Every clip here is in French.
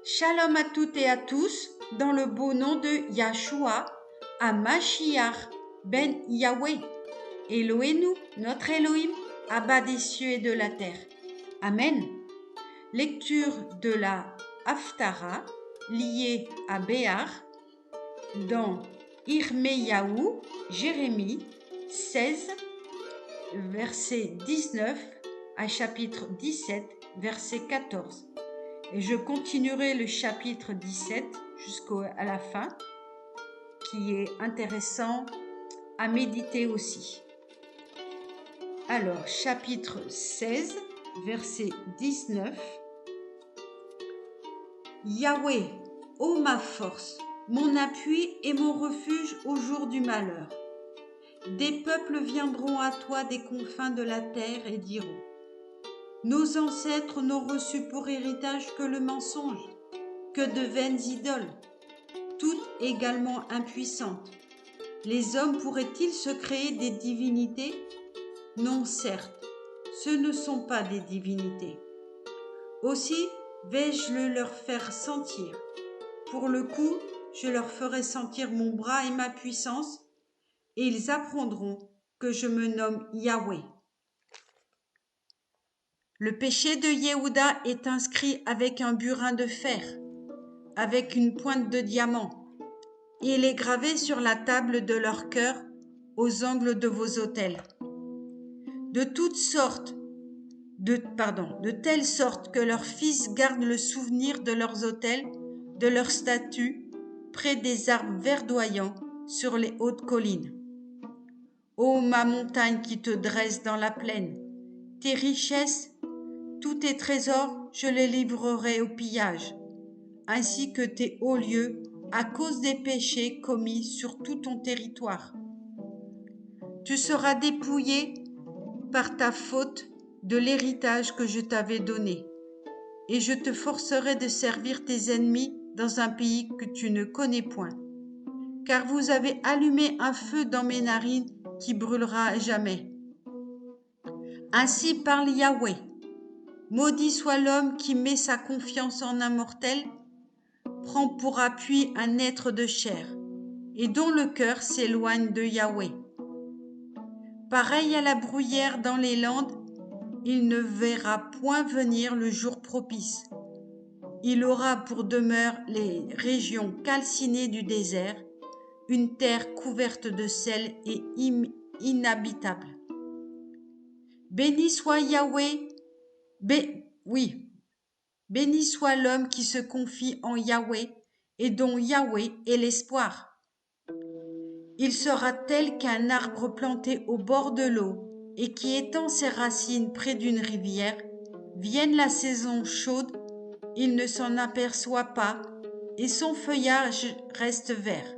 Shalom à toutes et à tous, dans le beau nom de Yahshua, à Mashiach ben Yahweh, Elohenu, notre Elohim, Abba des cieux et de la terre. Amen. Lecture de la Haftara, liée à Béar, dans Irmeyahu, Jérémie 16, verset 19 à chapitre 17, verset 14. Et je continuerai le chapitre 17 jusqu'à la fin, qui est intéressant à méditer aussi. Alors, chapitre 16, verset 19. Yahweh, ô ma force, mon appui et mon refuge au jour du malheur. Des peuples viendront à toi des confins de la terre et diront: nos ancêtres n'ont reçu pour héritage que le mensonge, que de vaines idoles, toutes également impuissantes. Les hommes pourraient-ils se créer des divinités? Non, certes, ce ne sont pas des divinités. Aussi vais-je le leur faire sentir. Pour le coup, je leur ferai sentir mon bras et ma puissance, et ils apprendront que je me nomme Yahweh. Le péché de Yehuda est inscrit avec un burin de fer, avec une pointe de diamant. Il est gravé sur la table de leur cœur, aux angles de vos autels. De telle sorte que leurs fils gardent le souvenir de leurs autels, de leurs statues, près des arbres verdoyants sur les hautes collines. Ô ma montagne qui te dresse dans la plaine, tes richesses, tous tes trésors, je les livrerai au pillage, ainsi que tes hauts lieux, à cause des péchés commis sur tout ton territoire. Tu seras dépouillé par ta faute de l'héritage que je t'avais donné, et je te forcerai de servir tes ennemis dans un pays que tu ne connais point. Car vous avez allumé un feu dans mes narines qui brûlera à jamais. Ainsi parle Yahweh. Maudit soit l'homme qui met sa confiance en un mortel, prend pour appui un être de chair, et dont le cœur s'éloigne de Yahweh. Pareil à la bruyère dans les landes, il ne verra point venir le jour propice. Il aura pour demeure les régions calcinées du désert, une terre couverte de sel et inhabitable. Béni soit Yahweh, béni soit l'homme qui se confie en Yahweh et dont Yahweh est l'espoir. Il sera tel qu'un arbre planté au bord de l'eau et qui étend ses racines près d'une rivière. Vienne la saison chaude, il ne s'en aperçoit pas et son feuillage reste vert.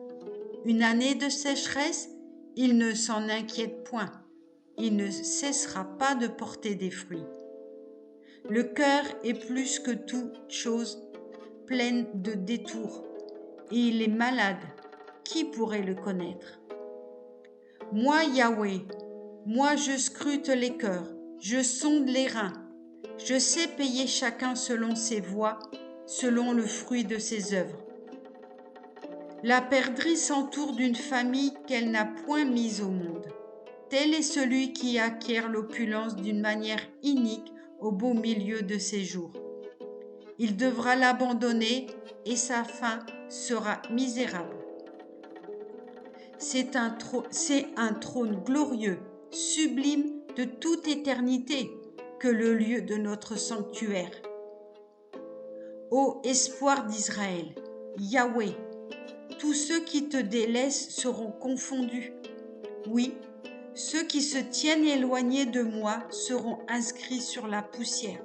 Une année de sécheresse, il ne s'en inquiète point. Il ne cessera pas de porter des fruits. Le cœur est plus que toute chose pleine de détours, et il est malade. Qui pourrait le connaître? Moi, Yahweh, moi je scrute les cœurs, je sonde les reins. Je sais payer chacun selon ses voies, selon le fruit de ses œuvres. La perdrix s'entoure d'une famille qu'elle n'a point mise au monde. Tel est celui qui acquiert l'opulence d'une manière inique au beau milieu de ses jours. Il devra l'abandonner et sa fin sera misérable. C'est un trône glorieux, sublime de toute éternité que le lieu de notre sanctuaire. Ô espoir d'Israël, Yahweh, tous ceux qui te délaissent seront confondus. Oui, ceux qui se tiennent éloignés de moi seront inscrits sur la poussière,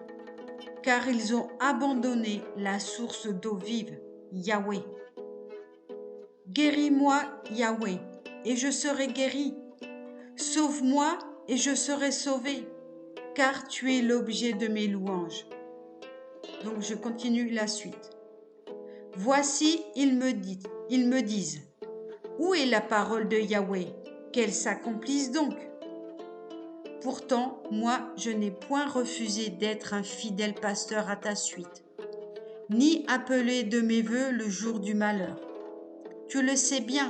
car ils ont abandonné la source d'eau vive, Yahweh. Guéris-moi, Yahweh, et je serai guéri. Sauve-moi, et je serai sauvé, car tu es l'objet de mes louanges. Donc je continue la suite. Voici, ils me disent, où est la parole de Yahweh? Qu'elle s'accomplisse donc. Pourtant, moi, je n'ai point refusé d'être un fidèle pasteur à ta suite. ni appeler de mes vœux le jour du malheur. Tu le sais bien,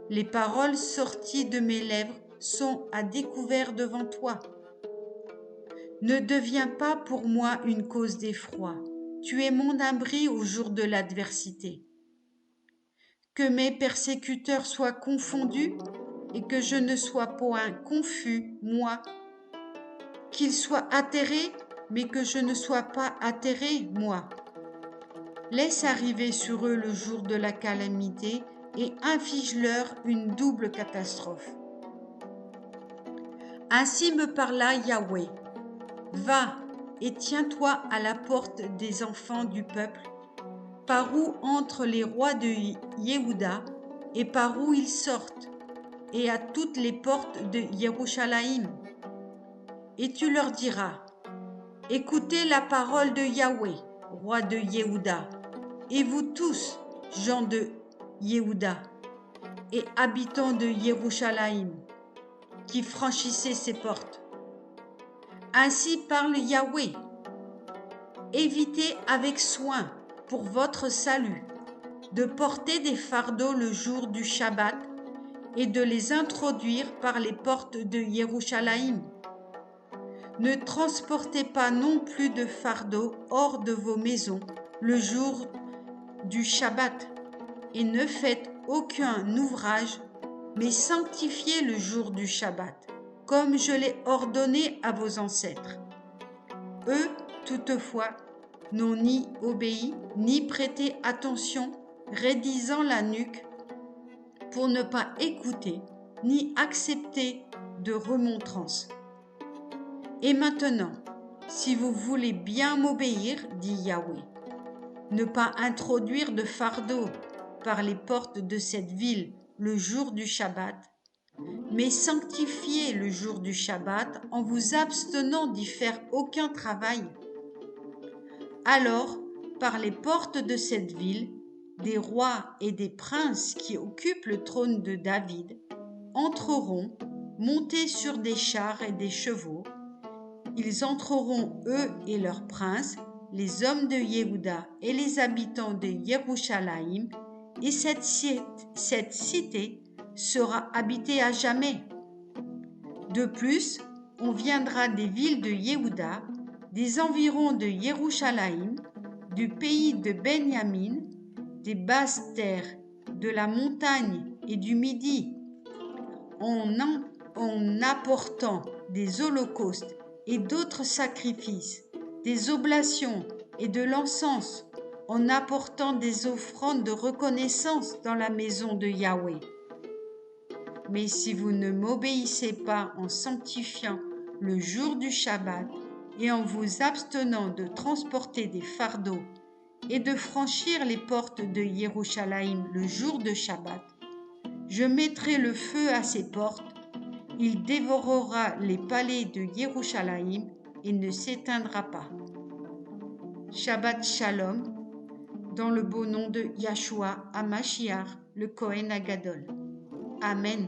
les paroles sorties de mes lèvres sont à découvert devant toi. Ne deviens pas pour moi une cause d'effroi. Tu es mon abri au jour de l'adversité. Que mes persécuteurs soient confondus et que je ne sois point confus, moi. Qu'ils soient atterrés, mais que je ne sois pas atterré, moi. Laisse arriver sur eux le jour de la calamité et inflige-leur une double catastrophe. Ainsi me parla Yahweh. Va et tiens-toi à la porte des enfants du peuple, par où entrent les rois de Yehuda et par où ils sortent, et à toutes les portes de Yerushalayim. Et tu leur diras, écoutez la parole de Yahweh, roi de Yehuda, et vous tous, gens de Yehuda, et habitants de Yerushalayim, qui franchissez ces portes. Ainsi parle Yahweh. Évitez avec soin, pour votre salut, de porter des fardeaux le jour du Shabbat et de les introduire par les portes de Yerushalayim. Ne transportez pas non plus de fardeaux hors de vos maisons le jour du Shabbat et ne faites aucun ouvrage, mais sanctifiez le jour du Shabbat, comme je l'ai ordonné à vos ancêtres. Eux, toutefois, n'ont ni obéi, ni prêté attention, raidissant la nuque pour ne pas écouter, ni accepter de remontrances. Et maintenant, si vous voulez bien m'obéir, dit Yahweh, ne pas introduire de fardeau par les portes de cette ville le jour du Shabbat, mais sanctifiez le jour du Shabbat en vous abstenant d'y faire aucun travail. Alors, par les portes de cette ville, des rois et des princes qui occupent le trône de David entreront, montés sur des chars et des chevaux. Ils entreront, eux et leurs princes, les hommes de Yehuda et les habitants de Yerushalayim, et cette cité sera habitée à jamais. De plus, on viendra des villes de Yehuda, des environs de Yerushalayim, du pays de Benjamin, des basses terres, de la montagne et du Midi, en apportant des holocaustes et d'autres sacrifices, des oblations et de l'encens, en apportant des offrandes de reconnaissance dans la maison de Yahweh. Mais si vous ne m'obéissez pas en sanctifiant le jour du Shabbat et en vous abstenant de transporter des fardeaux et de franchir les portes de Yerushalayim le jour de Shabbat, je mettrai le feu à ses portes, il dévorera les palais de Yerushalayim et ne s'éteindra pas. Shabbat Shalom, dans le beau nom de Yahshua HaMashiach, le Kohen Agadol. Amen.